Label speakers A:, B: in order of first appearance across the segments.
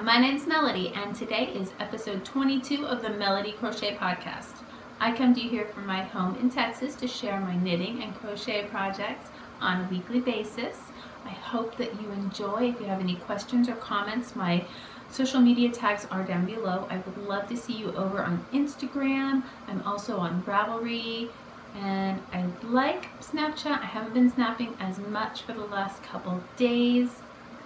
A: my name's Melody, and today is episode 22 of the Melody Crochet Podcast. I come to you here from my home in Texas to share my knitting and crochet projects on a weekly basis. I hope that you enjoy. If you have any questions or comments, my social media tags are down below. I would love to see you over on Instagram. I'm also on Ravelry, and I like Snapchat. I haven't been snapping as much for the last couple days.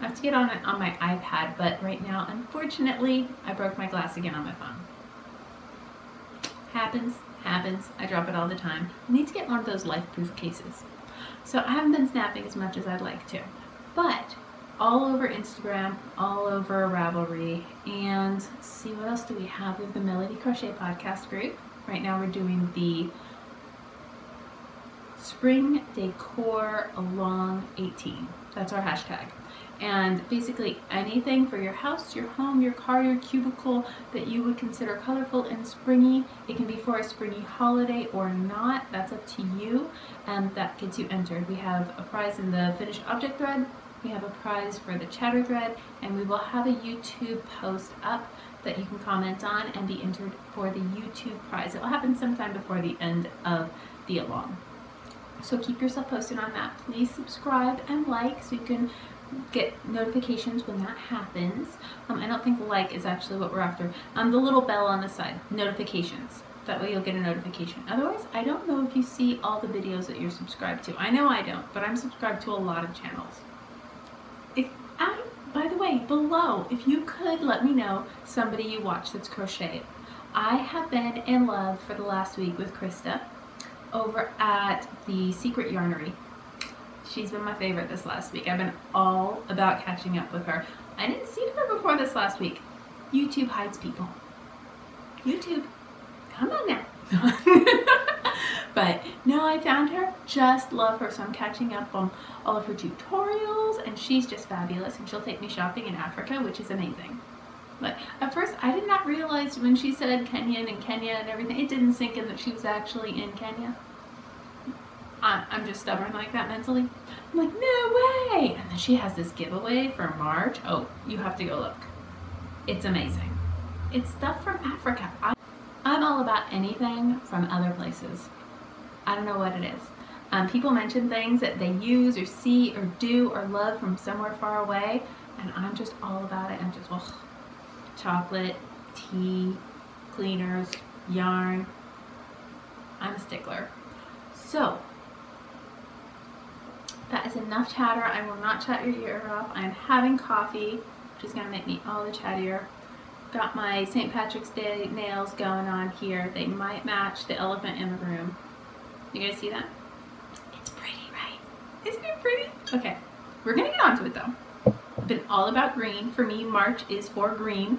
A: I have to get on it on my iPad, but right now, unfortunately, I broke my glass again on my phone. Happens. I drop it all the time. I need to get one of those life-proof cases. So I haven't been snapping as much as I'd like to, but all over Instagram, all over Ravelry, and see what else do we have. We have the Melody Crochet Podcast group. Right now we're doing the Spring Decor Along 18. That's our hashtag. And basically anything for your house, your home, your car, your cubicle that you would consider colorful and springy. It can be for a springy holiday or not. That's up to you, and that gets you entered. We have a prize in the finished object thread. We have a prize for the chatter thread, and we will have a YouTube post up that you can comment on and be entered for the YouTube prize. It will happen sometime before the end of the along. So keep yourself posted on that. Please subscribe and like so you can get notifications when that happens. I don't think like is actually what we're after. The little bell on the side, notifications. That way you'll get a notification. Otherwise, I don't know if you see all the videos that you're subscribed to. I know I don't, but I'm subscribed to a lot of channels. By the way, below, if you could let me know somebody you watch that's crocheted. I have been in love for the last week with Krista over at the Secret Yarnery. She's been my favorite this last week. I've been all about catching up with her. I didn't see her before this last week. YouTube hides people. YouTube, come on now. But no, I found her, just love her. So I'm catching up on all of her tutorials, and she's just fabulous, and she'll take me shopping in Africa, which is amazing. But at first I did not realize when she said Kenyan and everything, it didn't sink in that she was actually in Kenya. I'm just stubborn like that mentally. I'm like, no way! And then she has this giveaway for March. Oh, you have to go look. It's amazing. It's stuff from Africa. I'm all about anything from other places. I don't know what it is. People mention things that they use or see or do or love from somewhere far away, and I'm just all about it. I'm just, ugh. Chocolate, tea, cleaners, yarn. I'm a stickler. So, that is enough chatter. I will not chat your ear off. I'm having coffee, which is going to make me all the chattier. Got my St. Patrick's Day nails going on here. They might match the elephant in the room. You guys see that? It's pretty, right? Isn't it pretty? Okay, we're going to get onto it though. I've been all about green. For me, March is for green.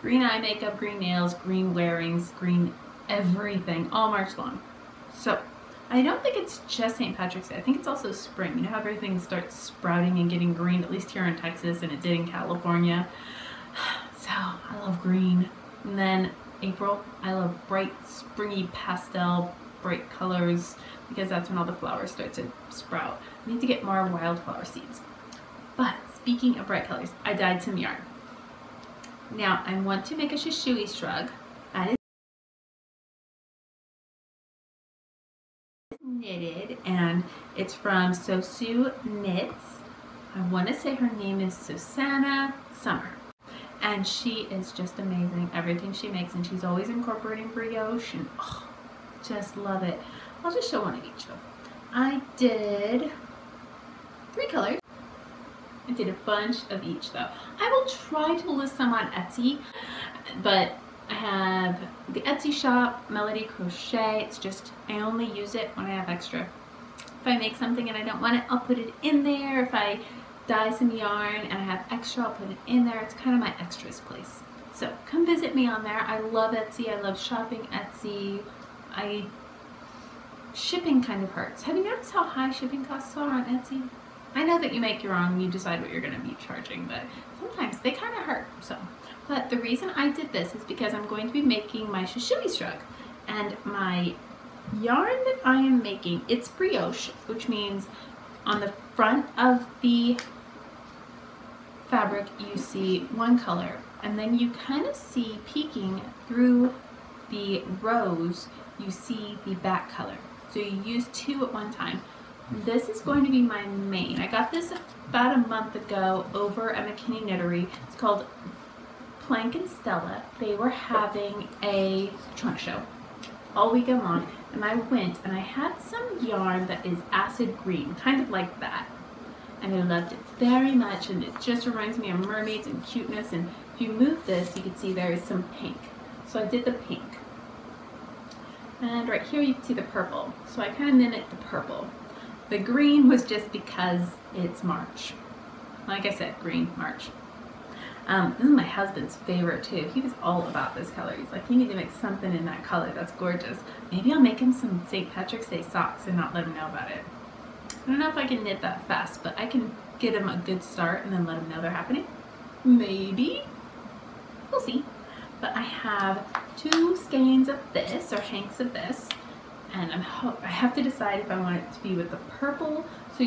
A: Green eye makeup, green nails, green wearings, green everything, all March long. So, I don't think it's just St. Patrick's Day. I think it's also spring. You know how everything starts sprouting and getting green, at least here in Texas, and it did in California. So, I love green. And then April, I love bright, springy pastel, bright colors, because that's when all the flowers start to sprout. I need to get more wildflower seeds. But speaking of bright colors, I dyed some yarn. Now, I want to make a shishui shrug. That is knitted, and it's from Sosu Knits. I want to say her name is Susanna Summer, and she is just amazing. Everything she makes, and she's always incorporating brioche, and oh, just love it. I'll just show one of each though. I did 3 colors. I did a bunch of each though. I will try to list some on Etsy, but I have the Etsy shop, Melody Crochet. It's just, I only use it when I have extra. If I make something and I don't want it, I'll put it in there. If I dye some yarn and I have extra, I'll put it in there. It's kind of my extras place. So come visit me on there. I love Etsy. I love shopping Etsy. Shipping kind of hurts. Have you noticed how high shipping costs are on Etsy? I know that you make your own, you decide what you're going to be charging, but sometimes they kind of hurt. So, but the reason I did this is because I'm going to be making my shishui shrug, and my yarn that I am making, it's brioche, which means on the front of the fabric you see one color, and then you kind of see peeking through the rows, you see the back color. So you use two at one time. This is going to be my main. I got this about a month ago over at McKinney Knittery. It's called Plank and Stella. They were having a trunk show all weekend long, and I went and I had some yarn that is acid green, kind of like that. And I loved it very much, and it just reminds me of mermaids and cuteness. And if you move this, you can see there is some pink. So I did the pink. And right here you can see the purple. So I kind of mimicked the purple. The green was just because it's March. Like I said, green, March. This is my husband's favorite too. He was all about this color. He's like, you need to make something in that color. That's gorgeous. Maybe I'll make him some St. Patrick's Day socks and not let him know about it. I don't know if I can knit that fast, but I can get him a good start and then let him know they're happening. Maybe. We'll see. But I have two skeins of this, or hanks of this, and I have to decide if I want it to be with the purple. So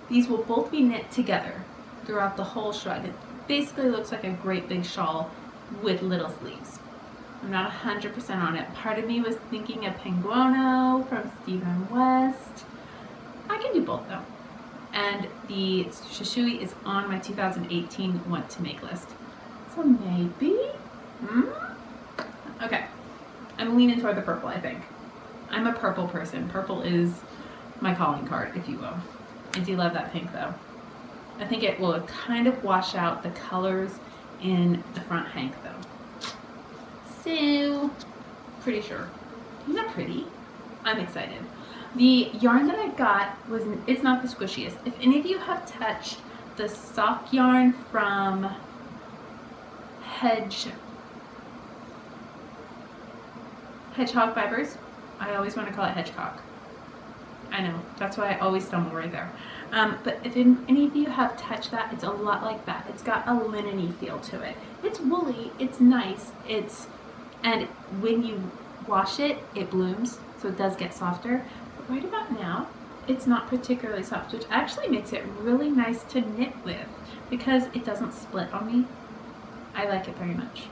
A: these will both be knit together throughout the whole shrug. It basically looks like a great big shawl with little sleeves. I'm not 100% on it. Part of me was thinking of Penguono from Stephen West. I can do both though. And the Shishui is on my 2018 want to make list. So maybe? Okay. I'm leaning toward the purple, I think. I'm a purple person. Purple is my calling card, if you will. I do love that pink though. I think it will kind of wash out the colors in the front hank though. So, pretty sure. Isn't that pretty? I'm excited. The yarn that I got it's not the squishiest. If any of you have touched the sock yarn from Hedgehog Fibers, I always want to call it Hedgecock. I know, that's why I always stumble right there. But if any of you have touched that, it's a lot like that. It's got a linen-y feel to it. It's woolly, it's nice, and when you wash it, it blooms, so it does get softer. But right about now, it's not particularly soft, which actually makes it really nice to knit with because it doesn't split on me. I like it very much.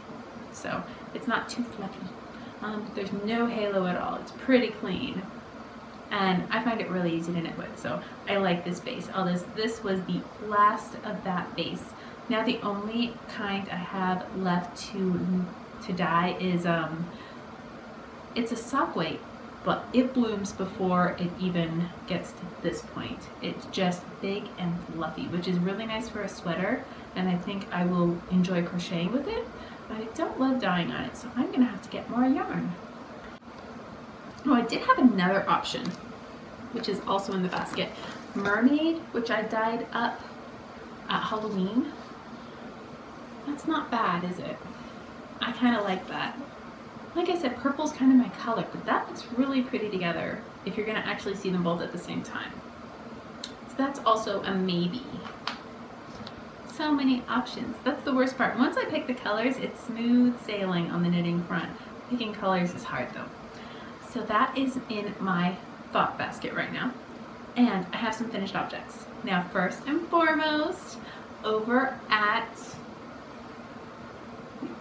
A: So it's not too fluffy. There's no halo at all. It's pretty clean. And I find it really easy to knit with, so I like this base. This was the last of that base. Now the only kind I have left to dye is, it's a sock weight, but it blooms before it even gets to this point. It's just big and fluffy, which is really nice for a sweater, and I think I will enjoy crocheting with it, but I don't love dyeing on it, so I'm gonna have to get more yarn. Oh, I did have another option, which is also in the basket. Mermaid, which I dyed up at Halloween. That's not bad, is it? I kind of like that. Like I said, purple's kind of my color, but that looks really pretty together if you're going to actually see them both at the same time. So that's also a maybe. So many options. That's the worst part. Once I pick the colors, it's smooth sailing on the knitting front. Picking colors is hard though. So that is in my thought basket right now. And I have some finished objects. Now first and foremost, over at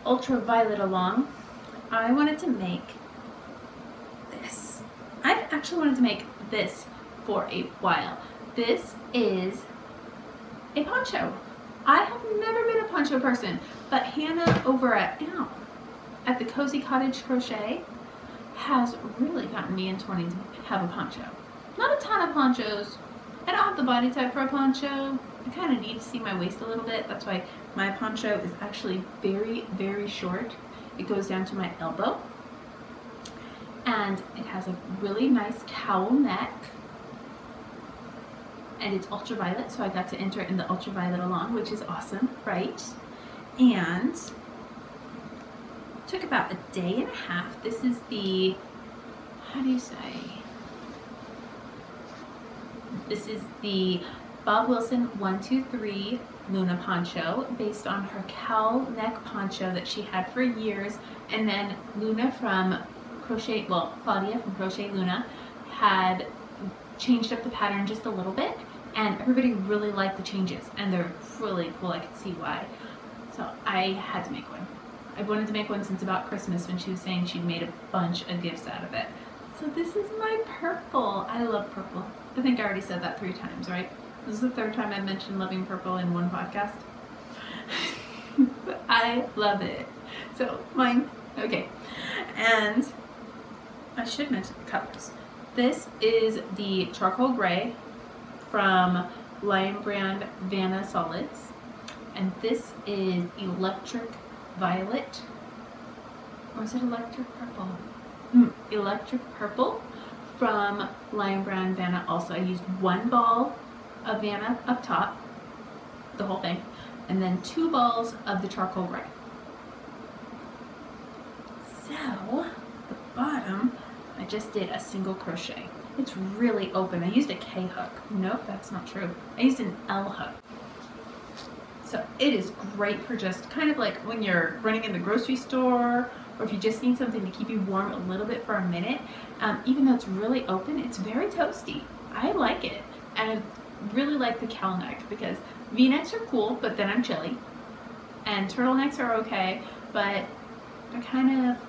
A: Ultraviolet Along, I wanted to make this. I've actually wanted to make this for a while. This is a poncho. I have never been a poncho person, but Hannah over at the Cozy Cottage Crochet has really gotten me into wanting to have a poncho. Not a ton of ponchos. I don't have the body type for a poncho. I kind of need to see my waist a little bit. That's why my poncho is actually very, very short. It goes down to my elbow. And it has a really nice cowl neck. And it's ultraviolet, so I got to enter in the Ultraviolet Along, which is awesome, right? And took about a day and a half. This is the, how do you say? This is the Bob Wilson 123 Luna poncho, based on her cowl neck poncho that she had for years. And then Luna from Crochet, well, Claudia from Crochet Luna had changed up the pattern just a little bit and everybody really liked the changes, and they're really cool. I could see why. So I had to make one. I've wanted to make one since about Christmas when she was saying she'd made a bunch of gifts out of it. So this is my purple. I love purple. I think I already said that 3 times, right? This is the 3rd time I mentioned loving purple in one podcast. But I love it. So mine, okay. And I should mention the colors. This is the charcoal gray from Lion Brand Vanna Solids. And this is electric violet. Or is it electric purple? Electric purple from Lion Brand Vanna also. I used 1 ball of Vanna up top, the whole thing, and then 2 balls of the charcoal gray. So, the bottom, I just did a single crochet. It's really open. I used a K hook. Nope, that's not true. I used an L hook. So it is great for just kind of like when you're running in the grocery store, or if you just need something to keep you warm a little bit for a minute. Even though it's really open, it's very toasty. I like it. And I really like the cowl neck because V-necks are cool, but then I'm chilly. And turtlenecks are okay, but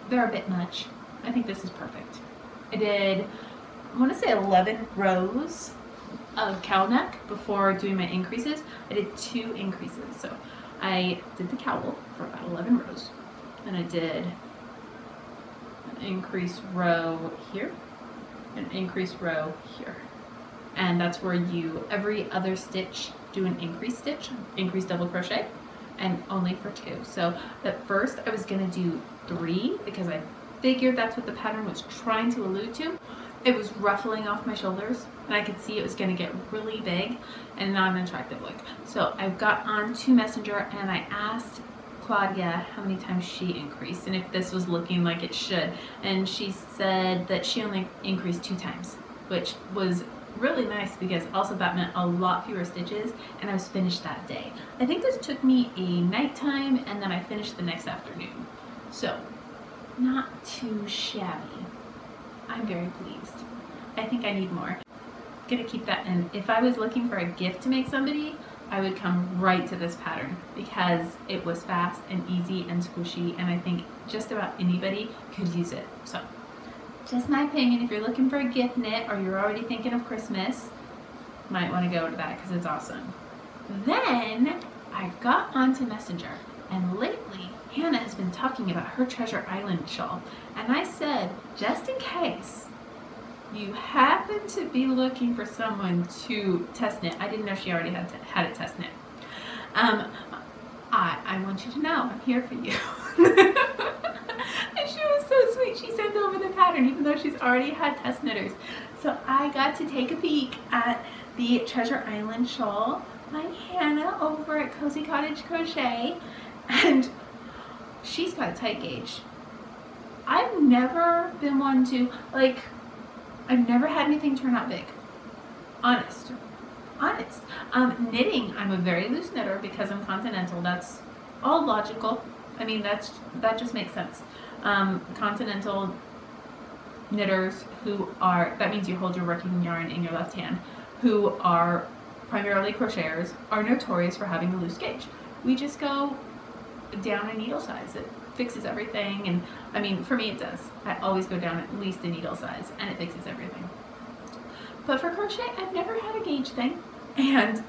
A: they're a bit much. I think this is perfect. I did, I want to say 11 rows of cowl neck before doing my increases. I did 2 increases. So I did the cowl for about 11 rows. And I did an increase row here, an increase row here. And that's where you, every other stitch, do an increase stitch, increase double crochet, and only for 2. So at first I was gonna do 3 because I figured that's what the pattern was trying to allude to. It was ruffling off my shoulders and I could see it was gonna get really big and not an attractive look. So I got on to Messenger and I asked Claudia how many times she increased and if this was looking like it should. And she said that she only increased 2 times, which was really nice because also that meant a lot fewer stitches and I was finished that day. I think this took me a nighttime and then I finished the next afternoon. So not too shabby. I'm very pleased. I think I need more. I'm gonna keep that in. If I was looking for a gift to make somebody, I would come right to this pattern because it was fast and easy and squishy and I think just about anybody could use it. So just my opinion, if you're looking for a gift knit or you're already thinking of Christmas, might want to go to that because it's awesome. Then I got onto Messenger and lately Hannah has been talking about her Treasure Island shawl and I said, just in case you happen to be looking for someone to test knit, I didn't know she already had it test knit. I want you to know I'm here for you. And she was so sweet. She sent over the pattern even though she's already had test knitters. So I got to take a peek at the Treasure Island shawl by Hannah over at Cozy Cottage Crochet and she's got a tight gauge. I've never been one to, like, I've never had anything turn out big. Honest. Knitting, I'm a very loose knitter because I'm continental. That's all logical. I mean, that just makes sense. Continental knitters who are, that means you hold your working yarn in your left hand, who are primarily crocheters, are notorious for having a loose gauge. We just go down a needle size. It fixes everything, and I mean, for me it does. I always go down at least a needle size and it fixes everything. But for crochet, I've never had a gauge thing. And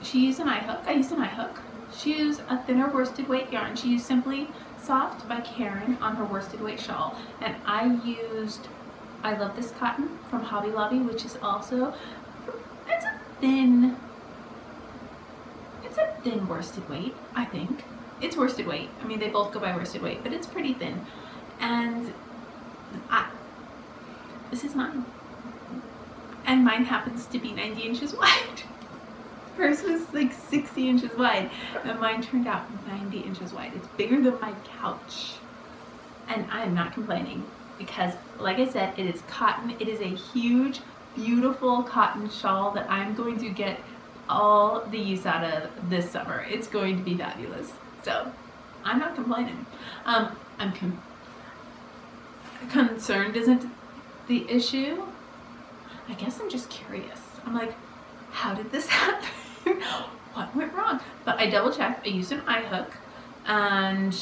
A: she used an eye hook. I used an eye hook. She used a thinner worsted weight yarn. She used Simply Soft by Karen on her worsted weight shawl. And I love this cotton from Hobby Lobby, which is also, it's a thin worsted weight, I think. It's worsted weight. I mean, they both go by worsted weight, but it's pretty thin. And this is mine. And mine happens to be 90 inches wide. Hers was like 60 inches wide, and mine turned out 90 inches wide. It's bigger than my couch. And I'm not complaining because, like I said, it is cotton. It is a huge, beautiful cotton shawl that I'm going to get all the use out of this summer. It's going to be fabulous. So I'm not complaining. I'm concerned isn't the issue. I guess I'm just curious. I'm like, how did this happen? What went wrong? But I double checked. I used an eye hook, and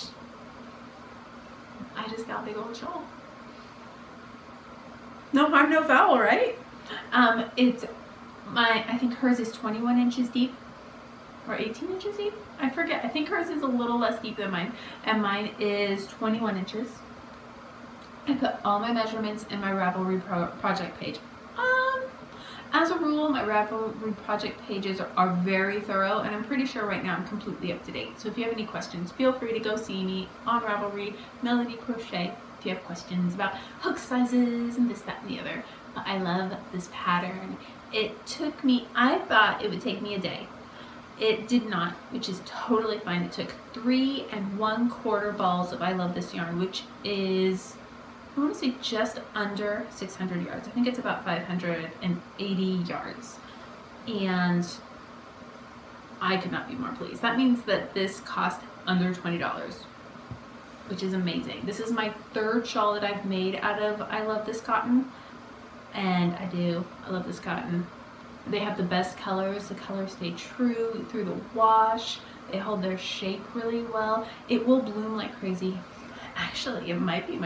A: I just got a big old shawl. No harm, no foul, right? I think hers is 21 inches deep, or 18 inches deep. I forget. I think hers is a little less deep than mine, and mine is 21 inches. I put all my measurements in my Ravelry project page. As a rule, my Ravelry project pages are very thorough, and I'm pretty sure right now I'm completely up to date. So if you have any questions, feel free to go see me on Ravelry, Melody Crochet, if you have questions about hook sizes and this, that, and the other. But I love this pattern. It took me, I thought it would take me a day. It did not, which is totally fine. It took 3 1/4 balls of I Love This yarn, which is, I want to say just under 600 yards. I think it's about 580 yards. And I could not be more pleased. That means that this cost under $20, which is amazing. This is my 3rd shawl that I've made out of I Love This cotton. And I love this cotton. They have the best colors. The colors stay true through the wash. They hold their shape really well. It will bloom like crazy. Actually, it might be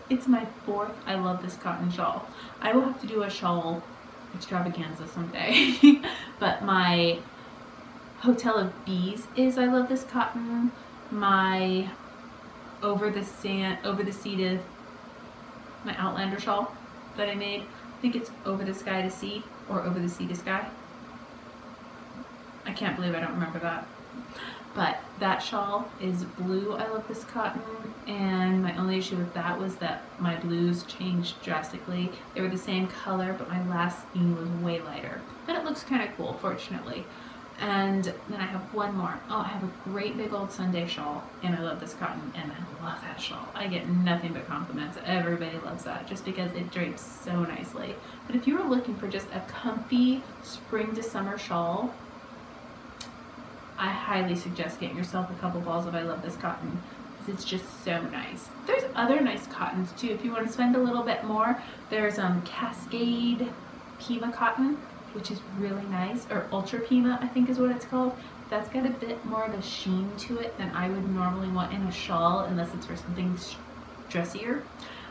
A: it's my 4th I Love This cotton shawl. I will have to do a shawl extravaganza someday. But my Hotel of Bees is I Love This cotton. My Over the Sea, my Outlander shawl that I made, I think it's Over the Sky to Sea or Over the Sea to Sky. I can't believe I don't remember that. But that shawl is blue I Love This cotton, and my only issue with that was that my blues changed drastically. They were the same color, but my last skein was way lighter. And it looks kind of cool, fortunately. And then I have one more. Oh, I have a great big old Sunday shawl, and I love this cotton, and I love that shawl. I get nothing but compliments. Everybody loves that, just because it drapes so nicely. But if you were looking for just a comfy spring to summer shawl, I highly suggest getting yourself a couple balls of I Love This cotton, because it's just so nice. There's other nice cottons too. If you want to spend a little bit more, there's Cascade Pima cotton, which is really nice, or Ultra Pima, I think is what it's called. That's got a bit more of a sheen to it than I would normally want in a shawl, unless it's for something dressier.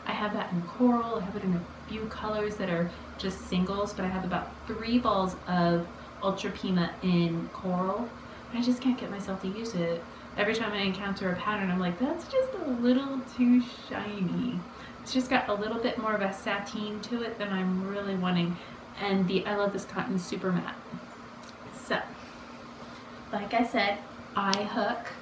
A: I have that in coral. I have it in a few colors that are just singles, but I have about 3 balls of Ultra Pima in coral. I just can't get myself to use it. Every time I encounter a pattern, I'm like, that's just a little too shiny. It's just got a little bit more of a sateen to it than I'm really wanting. And the I Love This cotton is super matte. So, like I said, eye hook.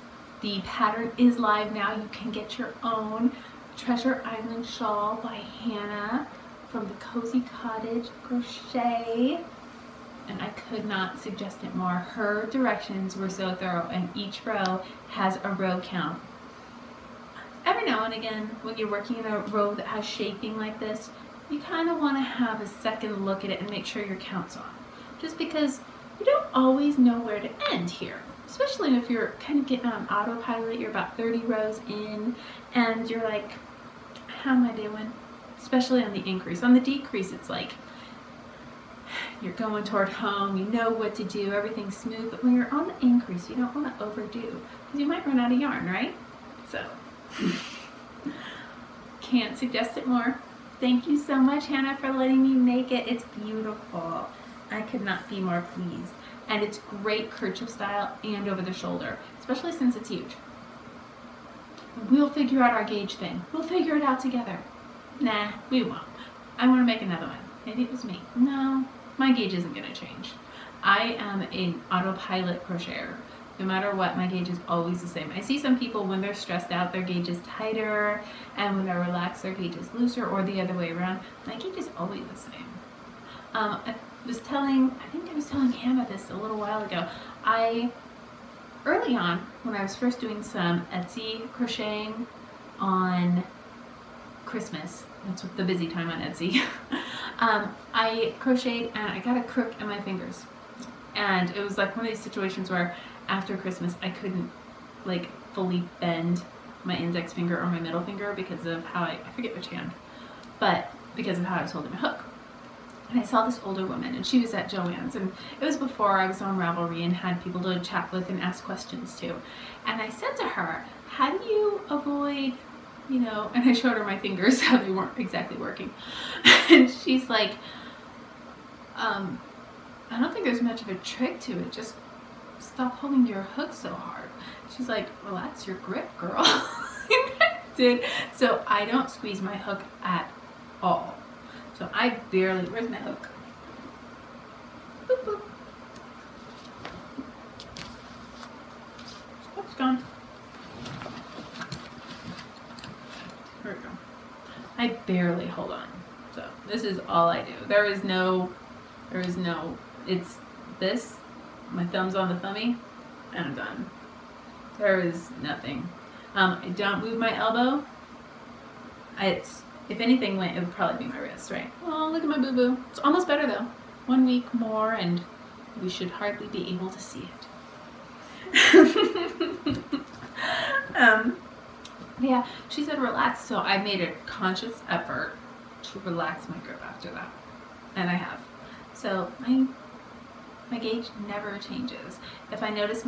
A: The pattern is live now. You can get your own Treasure Island Shawl by Hannah from the Cozy Cottage Crochet. And I could not suggest it more. Her directions were so thorough, and each row has a row count. Every now and again, when you're working in a row that has shaping like this, you kind of want to have a second look at it and make sure your count's on. Just because you don't always know where to end here. Especially if you're kind of getting on autopilot, you're about 30 rows in, and you're like, how am I doing? Especially on the increase. On the decrease, it's like, you're going toward home, you know what to do, everything's smooth, but when you're on the increase, you don't want to overdo, because you might run out of yarn, right? So, can't suggest it more. Thank you so much, Hannah, for letting me make it. It's beautiful. I could not be more pleased. And it's great kerchief style and over the shoulder, especially since it's huge. We'll figure out our gauge thing. We'll figure it out together. Nah, we won't. I want to make another one. Maybe it was me. No, my gauge isn't going to change. I am an autopilot crocheter. No matter what, my gauge is always the same. I see some people, when they're stressed out, their gauge is tighter, and when they're relaxed, their gauge is looser, or the other way around. My gauge is always the same. I think I was telling Hannah this a little while ago. Early on, when I was first doing some Etsy crocheting on Christmas, that's the busy time on Etsy, I crocheted and I got a crook in my fingers. And it was like one of these situations where after Christmas I couldn't like fully bend my index finger or my middle finger because of how I forget which hand, but because of how I was holding my hook. And I saw this older woman, and she was at Joann's, and it was before I was on Ravelry and had people to chat with and ask questions to. And I said to her, how do you avoid, you know, and I showed her my fingers, how they weren't exactly working. And she's like, I don't think there's much of a trick to it, just stop holding your hook so hard. She's like, relax your grip, girl. Did. So I don't squeeze my hook at all. So I barely, where's my hook? Boop, boop. Hook's gone. There we go. I barely hold on. So this is all I do. There is no, it's this, my thumb's on the thummy, and I'm done. There is nothing. I don't move my elbow. If anything went, it would probably be my wrist, right? Oh, look at my boo-boo. It's almost better though. 1 week more and we should hardly be able to see it. Yeah, she said relax, so I made a conscious effort to relax my grip after that. And I have. So my gauge never changes. If I noticed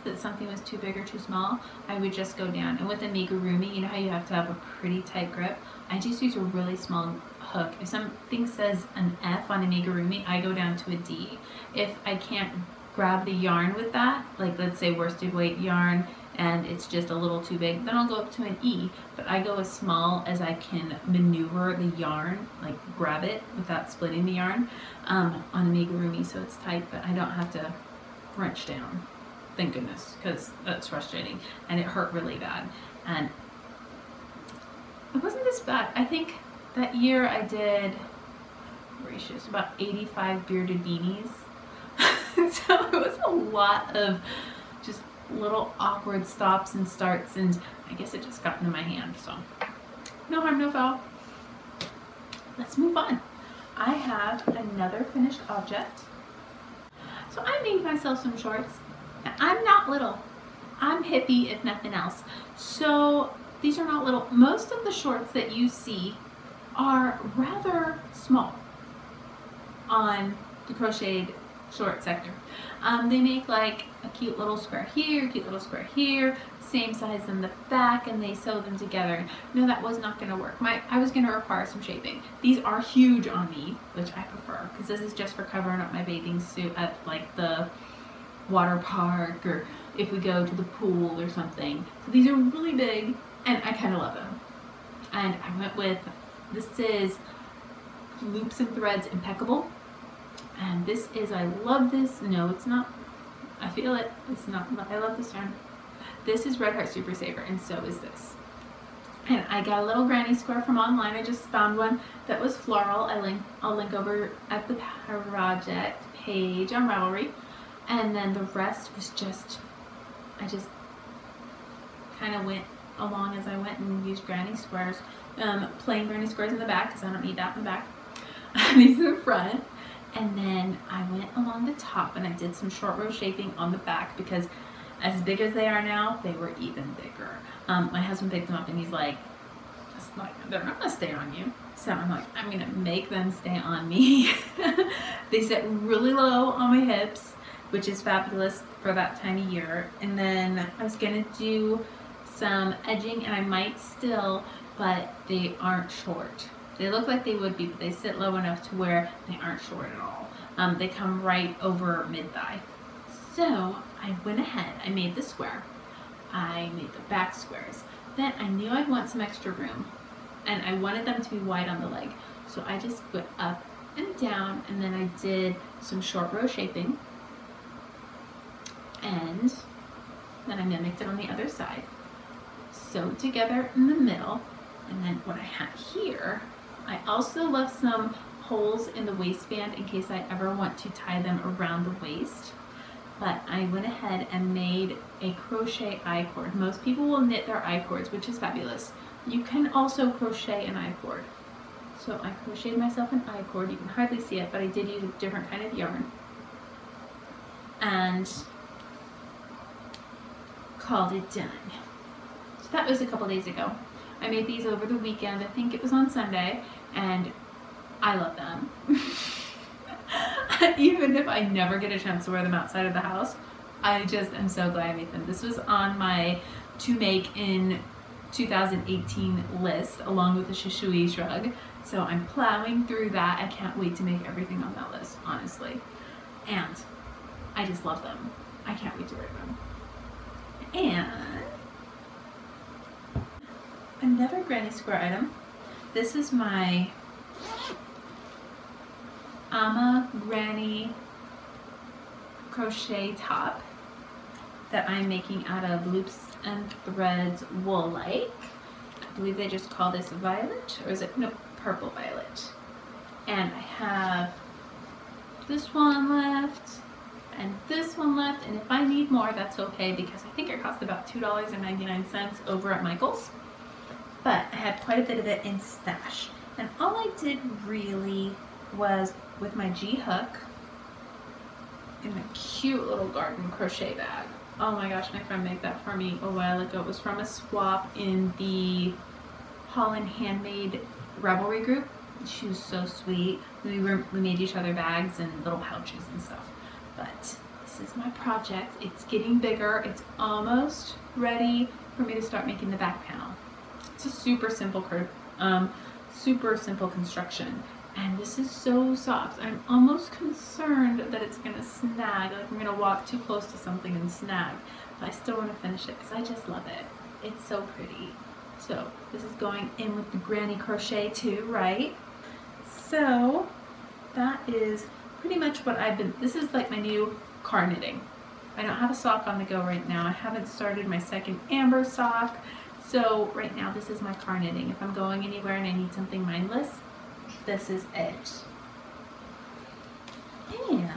A: that something was too big or too small, I would just go down. And with amigurumi, you know how you have to have a pretty tight grip? I just use a really small hook. If something says an F on amigurumi, I go down to a D. If I can't grab the yarn with that, like let's say worsted weight yarn, and it's just a little too big, then I'll go up to an E, but I go as small as I can maneuver the yarn, like grab it without splitting the yarn on amigurumi, so it's tight, but I don't have to wrench down, thank goodness, because that's frustrating, and it hurt really bad, and it wasn't this bad. I think that year I did, gracious, about 85 bearded beanies, so it was a lot of just little awkward stops and starts, and I guess it just got into my hand, so no harm, no foul. Let's move on. I have another finished object. So I made myself some shorts. I'm not little. I'm hippie if nothing else. So these are not little. Most of the shorts that you see are rather small on the crocheted short sector. They make like a cute little square here, cute little square here, same size in the back, and they sew them together. No, that was not going to work. I was going to require some shaping. These are huge on me, which I prefer, because this is just for covering up my bathing suit at like the water park, or if we go to the pool or something. So these are really big, and I kind of love them. And I went with, this is Loops and Threads Impeccable. And this is, I love this. No, it's not. I feel it. It's not. I love this yarn. This is Red Heart Super Saver, and so is this. And I got a little granny square from online. I just found one that was floral. I'll link over at the project page on Ravelry. And then the rest was just, I just kind of went along as I went and used granny squares. Plain granny squares in the back, because I don't need that in the back. These in the front. And then I went along the top and I did some short row shaping on the back, because as big as they are now, they were even bigger. My husband picked them up and he's like, they're not gonna stay on you. So I'm like, I'm gonna make them stay on me. They sit really low on my hips, which is fabulous for that time of year. And then I was gonna do some edging, and I might still, but they aren't short. They look like they would be, but they sit low enough to where they aren't short at all. They come right over mid-thigh. So I went ahead, I made the square. I made the back squares. Then I knew I'd want some extra room, and I wanted them to be wide on the leg. So I just went up and down, and then I did some short row shaping. And then I mimicked it on the other side. Sewed together in the middle. And then what I have here, I also left some holes in the waistband in case I ever want to tie them around the waist. But I went ahead and made a crochet I-cord. Most people will knit their I-cords, which is fabulous. You can also crochet an I-cord. So I crocheted myself an I-cord. You can hardly see it, but I did use a different kind of yarn. And called it done. So that was a couple days ago. I made these over the weekend. I think it was on Sunday, and I love them. Even if I never get a chance to wear them outside of the house, I just am so glad I made them. This was on my to make in 2018 list along with the Shishui shrug. So I'm plowing through that. I can't wait to make everything on that list, honestly. And I just love them. I can't wait to wear them. And another Granny Square item. This is my Amma Granny crochet top that I'm making out of Loops and Threads wool-like. I believe they just call this violet, or is it, no, purple violet. And I have this one left and this one left, and if I need more, that's okay, because I think it cost about $2.99 over at Michael's. But I had quite a bit of it in stash. And all I did really was with my G-hook in my cute little garden crochet bag. Oh my gosh, my friend made that for me a while ago. It was from a swap in the Holland Handmade Ravelry group. She was so sweet. We made each other bags and little pouches and stuff. But this is my project. It's getting bigger. It's almost ready for me to start making the back panel. It's a super simple construction. And this is so soft. I'm almost concerned that it's gonna snag, like I'm gonna walk too close to something and snag. But I still wanna finish it because I just love it. It's so pretty. So this is going in with the granny crochet too, right? So that is pretty much what I've been, this is like my new car knitting. I don't have a sock on the go right now. I haven't started my second amber sock. So right now this is my car knitting. If I'm going anywhere and I need something mindless, this is it. And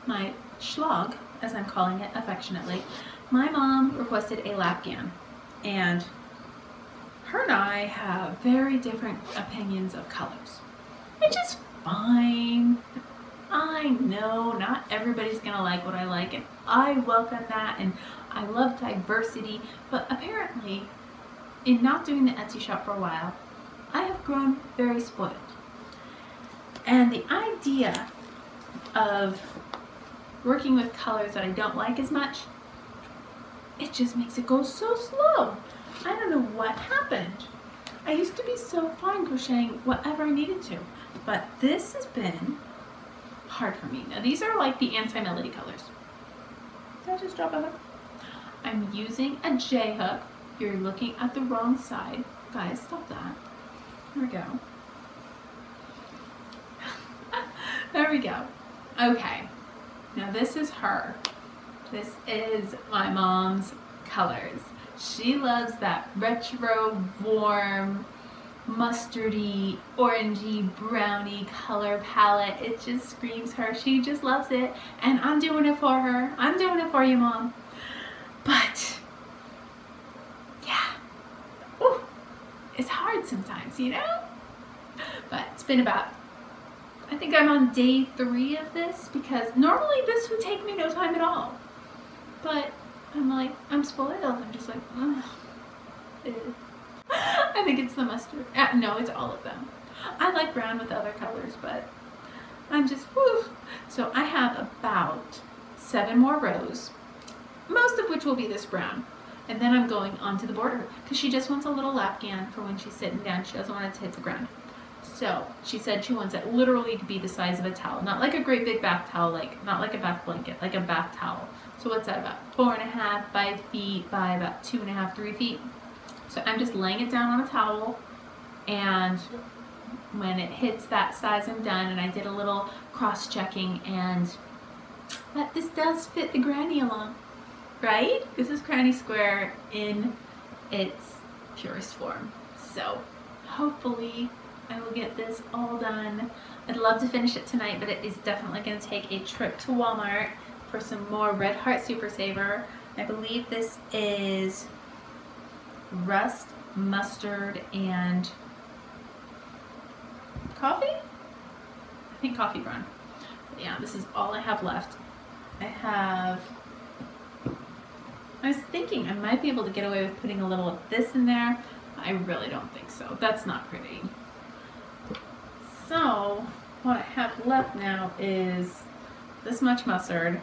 A: my schlog, as I'm calling it affectionately, my mom requested a lapgan, and her and I have very different opinions of colors, which is fine. I know not everybody's gonna like what I like, and I welcome that, and I love diversity, but apparently in not doing the Etsy shop for a while, I have grown very spoiled. And the idea of working with colors that I don't like as much, it just makes it go so slow. I don't know what happened. I used to be so fine crocheting whatever I needed to, but this has been hard for me. Now these are like the anti-melody colors. Did I just drop a hook? I'm using a J hook. You're looking at the wrong side. Guys, stop that. There we go. There we go. Okay. Now this is her. This is my mom's colors. She loves that retro, warm, mustardy, orangey, browny color palette. It just screams her. She just loves it. And I'm doing it for her. I'm doing it for you, Mom. But yeah, ooh, it's hard sometimes, you know? But it's been about, I think I'm on day 3 of this, because normally this would take me no time at all. But I'm like, I'm spoiled. I'm just like, ugh. I think it's the mustard. No, it's all of them. I like brown with other colors, but I'm just, whew. So I have about 7 more rows, most of which will be this brown. And then I'm going onto the border because she just wants a little lapgan for when she's sitting down. She doesn't want it to hit the ground. So she said she wants it literally to be the size of a towel, not like a great big bath towel, like not like a bath blanket, like a bath towel. So what's that, about 4.5, 5 feet by about 2.5, 3 feet. So I'm just laying it down on a towel, and when it hits that size, I'm done. And I did a little cross-checking, and but this does fit the granny along, right? This is Granny Square in its purest form. So hopefully I will get this all done. I'd love to finish it tonight, but it is definitely going to take a trip to Walmart for some more Red Heart Super Saver. I believe this is rust, mustard, and coffee? I think coffee brown. But yeah, this is all I have left. I was thinking I might be able to get away with putting a little of this in there, I really don't think so. That's not pretty. So what I have left now is this much mustard,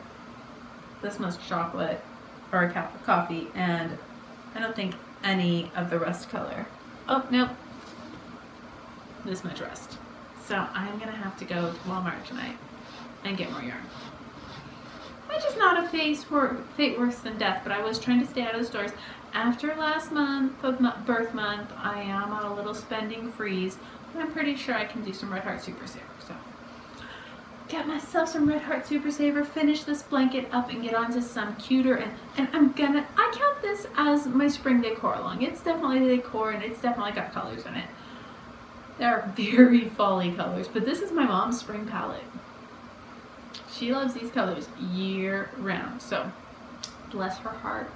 A: this much chocolate or a cup of coffee, and I don't think any of the rust color. Oh, nope. This much rust. So I'm gonna have to go to Walmart tonight and get more yarn. Which is not a fate worse than death, but I was trying to stay out of the stores. After last month of birth month, I am on a little spending freeze, but I'm pretty sure I can do some Red Heart Super Saver. So get myself some Red Heart Super Saver, finish this blanket up, and get onto some cuter, and I count this as my spring decor along. It's definitely decor, and it's definitely got colors in it. They're very fall-y colors, but this is my mom's spring palette. She loves these colors year round, so bless her heart.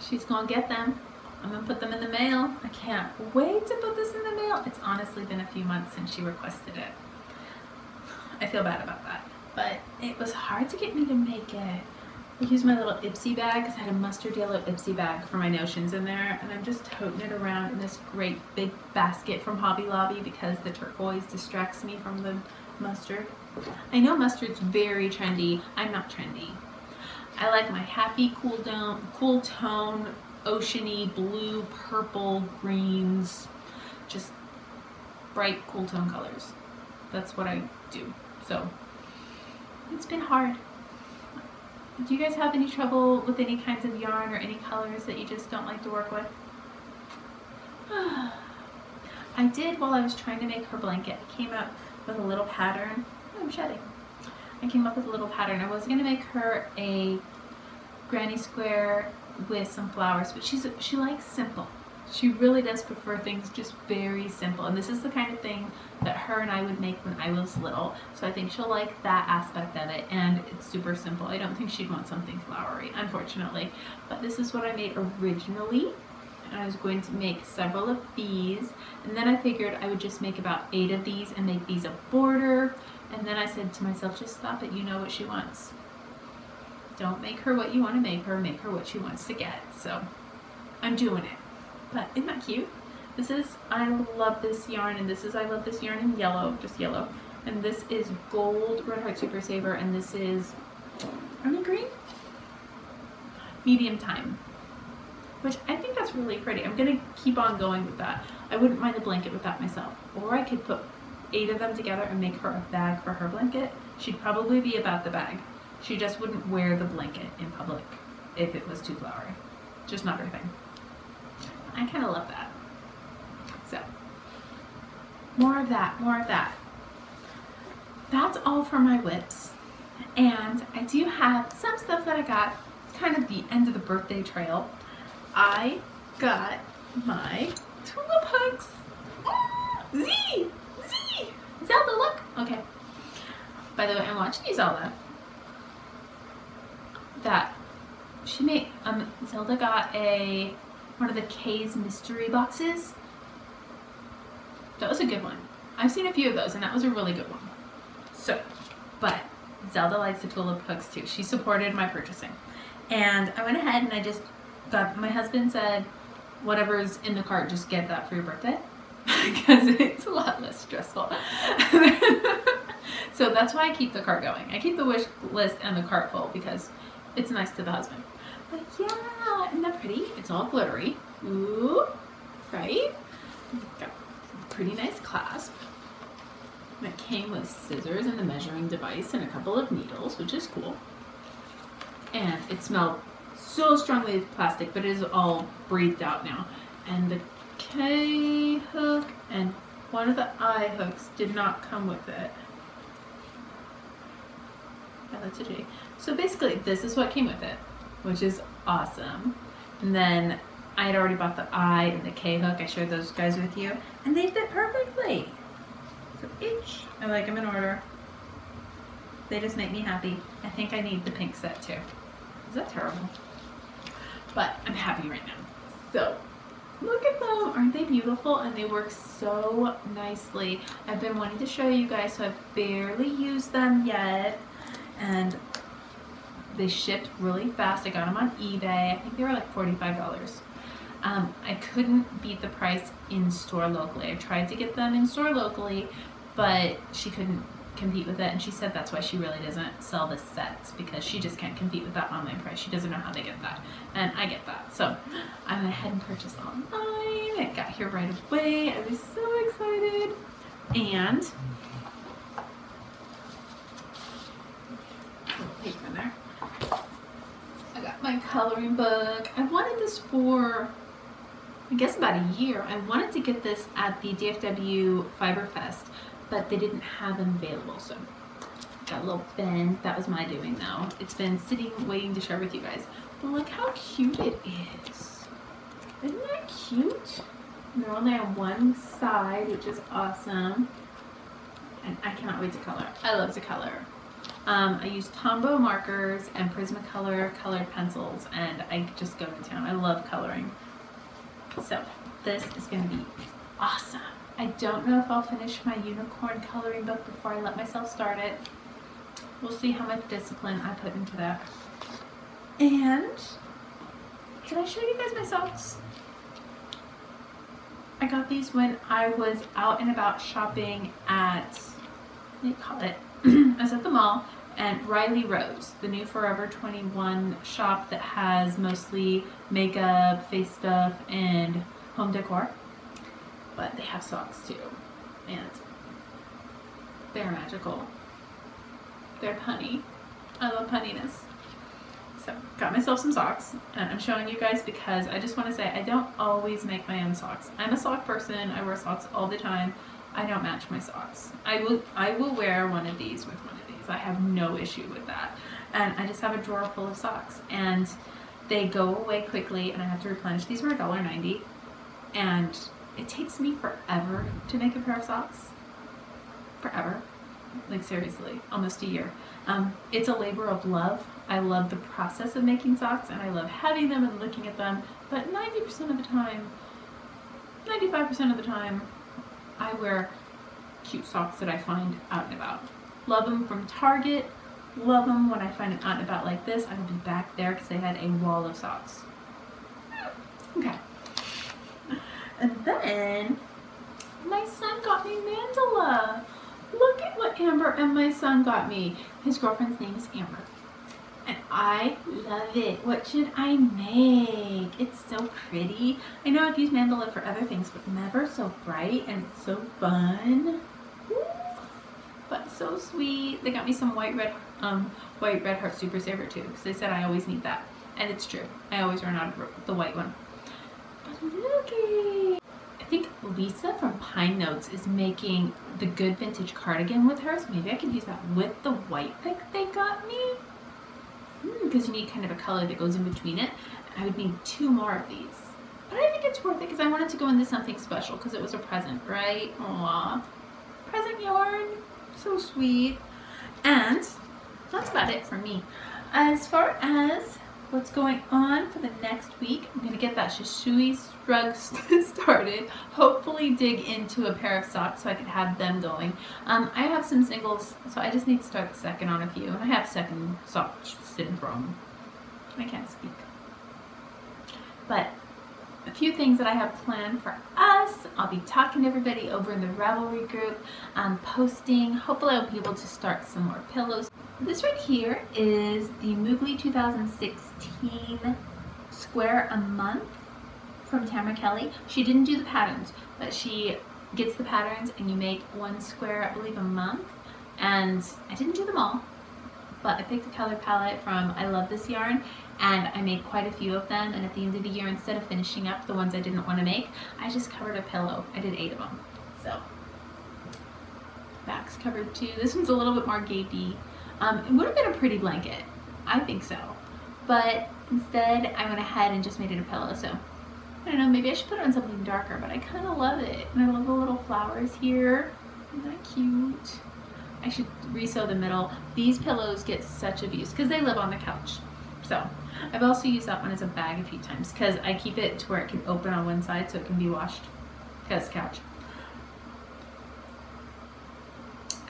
A: She's gonna get them. I'm gonna put them in the mail. I can't wait to put this in the mail. It's honestly been a few months since she requested it. I feel bad about that, but it was hard to get me to make it. I used my little Ipsy bag because I had a mustard yellow Ipsy bag for my notions in there, and I'm just toting it around in this great big basket from Hobby Lobby because the turquoise distracts me from the mustard. I know mustard's very trendy. I'm not trendy. I like my happy, cool tone, oceany, blue, purple, greens, just bright, cool tone colors. That's what I do. So it's been hard. Do you guys have any trouble with any kinds of yarn or any colors that you just don't like to work with? I did while I was trying to make her blanket. I came up with a little pattern. Oh, I'm shedding. I came up with a little pattern. I was going to make her a granny square with some flowers, but she likes simple. She really does prefer things just very simple, and this is the kind of thing that her and I would make when I was little, so I think she'll like that aspect of it, and it's super simple. I don't think she'd want something flowery, unfortunately, but this is what I made originally, and I was going to make several of these, and then I figured I would just make about 8 of these and make these a border, and then I said to myself, just stop it, you know what she wants. Don't make her what you want to make her what she wants to get, so I'm doing it. But isn't that cute? This is, I love this yarn, and this is, I love this yarn in yellow, just yellow. And this is gold Red Heart Super Saver, and this is army green? Medium time. Which I think that's really pretty. I'm gonna keep on going with that. I wouldn't mind a blanket with that myself. Or I could put 8 of them together and make her a bag for her blanket. She'd probably be about the bag. She just wouldn't wear the blanket in public if it was too flowery. Just not her thing. I kind of love that. So, more of that, more of that. That's all for my whips. And I do have some stuff that I got kind of the end of the birthday trail. I got my tulip hooks. Z! Zelda, look! Okay. By the way, I'm watching Zelda. That she made, Zelda got one of the K's mystery boxes. That was a good one. I've seen a few of those, and that was a really good one. So, but Zelda likes the tulip hooks too. She supported my purchasing. And I went ahead and I just got, my husband said, whatever's in the cart, just get that for your birthday. Because it's a lot less stressful. So that's why I keep the cart going. I keep the wish list and the cart full because it's nice to the husband. But yeah, isn't that pretty? It's all glittery. Ooh, right? Got a pretty nice clasp. It came with scissors and the measuring device and a couple of needles, which is cool. And it smelled so strongly of plastic, but it is all breathed out now. And the K hook and one of the I hooks did not come with it. Yeah, that's a J. So basically, this is what came with it, which is awesome. And then I had already bought the I and the K hook. I shared those guys with you, and they fit perfectly. So each, I like them in order. They just make me happy. I think I need the pink set too. Is that terrible? But I'm happy right now. So look at them. Aren't they beautiful? And they work so nicely. I've been wanting to show you guys, so I've barely used them yet. And they shipped really fast. I got them on eBay. I think they were like $45. I couldn't beat the price in store locally. I tried to get them in store locally, but she couldn't compete with it, and she said that's why she really doesn't sell the sets, because she just can't compete with that online price. She doesn't know how they get that, and I get that. So I went ahead and purchased online. It got here right away. I was so excited. And paper in there. I got my coloring book. I wanted this for, I guess, about a year. I wanted to get this at the DFW Fiber Fest, but they didn't have them available. So got a little bin. That was my doing though. It's been sitting waiting to share with you guys. But look how cute it is. Isn't that cute? And they're only on one side, which is awesome. And I cannot wait to color. I love to color. I use Tombow markers and Prismacolor colored pencils, and I just go to town. I love coloring. So this is going to be awesome. I don't know if I'll finish my unicorn coloring book before I let myself start it. We'll see how much discipline I put into that. And can I show you guys my socks? I got these when I was out and about shopping at, what do you call it? I was at the mall, and Riley Rose, the new Forever 21 shop that has mostly makeup, face stuff, and home decor. But they have socks too, and they're magical. They're punny. I love punniness. So got myself some socks, and I'm showing you guys because I just want to say I don't always make my own socks. I'm a sock person. I wear socks all the time. I don't match my socks. I will wear one of these with one of these. I have no issue with that. And I just have a drawer full of socks, and they go away quickly, and I have to replenish. These were $1.90, and it takes me forever to make a pair of socks. Forever. Like seriously, almost a year. It's a labor of love. I love the process of making socks, and I love having them and looking at them, but 90% of the time, 95% of the time, I wear cute socks that I find out and about. Love them from Target. Love them when I find them out and about like this. I will be back there because they had a wall of socks. Okay. And then my son got me mandala. Look at what Amber and my son got me. His girlfriend's name is Amber, and I love it. What should I make? It's so pretty. I know I've used mandala for other things, but never so bright, and it's so fun. Woo! But so sweet. They got me some white red heart super saver too, because they said I always need that, and it's true. I always run out of the white one. But looky. I think Lisa from Pine Notes is making the Good Vintage cardigan with her, so maybe I could use that with the white pick they got me. Because you need kind of a color that goes in between it. I would need 2 more of these. But I think it's worth it because I wanted to go into something special because it was a present, right? Aww. Present yarn. So sweet. And that's about it for me. As far as what's going on for the next week, I'm going to get that Shishui rug started. Hopefully dig into a pair of socks so I could have them going. I have some singles, so I just need to start the second on a few. And I have second sock syndrome. I can't speak. But a few things that I have planned for us. I'll be talking to everybody over in the Ravelry group, posting. Hopefully I'll be able to start some more pillows. This right here is the Moogly 2016 Square a Month from Tamara Kelly. She didn't do the patterns, but she gets the patterns and you make 1 square, I believe, a month. And I didn't do them all, but I picked a color palette from I Love This Yarn, and I made quite a few of them, and at the end of the year, instead of finishing up the ones I didn't want to make, I just covered a pillow. I did 8 of them. So, back's covered too. This one's a little bit more gapey. It would have been a pretty blanket. I think so. But instead, I went ahead and just made it a pillow. So, I don't know, maybe I should put it on something darker, but I kind of love it. And I love the little flowers here. Isn't that cute? I should resew the middle. These pillows get such abuse because they live on the couch. So, I've also used that one as a bag a few times because I keep it to where it can open on one side so it can be washed. Because couch.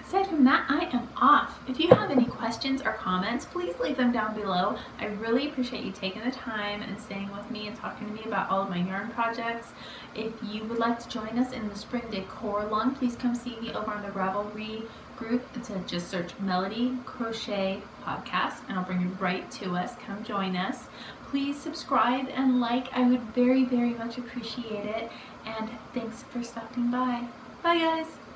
A: Aside from that, I am off. If you have any questions or comments, please leave them down below. I really appreciate you taking the time and staying with me and talking to me about all of my yarn projects. If you would like to join us in the spring decor along, please come see me over on the Ravelry group. Just search Melody Crochet Podcast and I'll bring you right to us. Come join us. Please subscribe and like. I would very, very much appreciate it. And thanks for stopping by. Bye guys.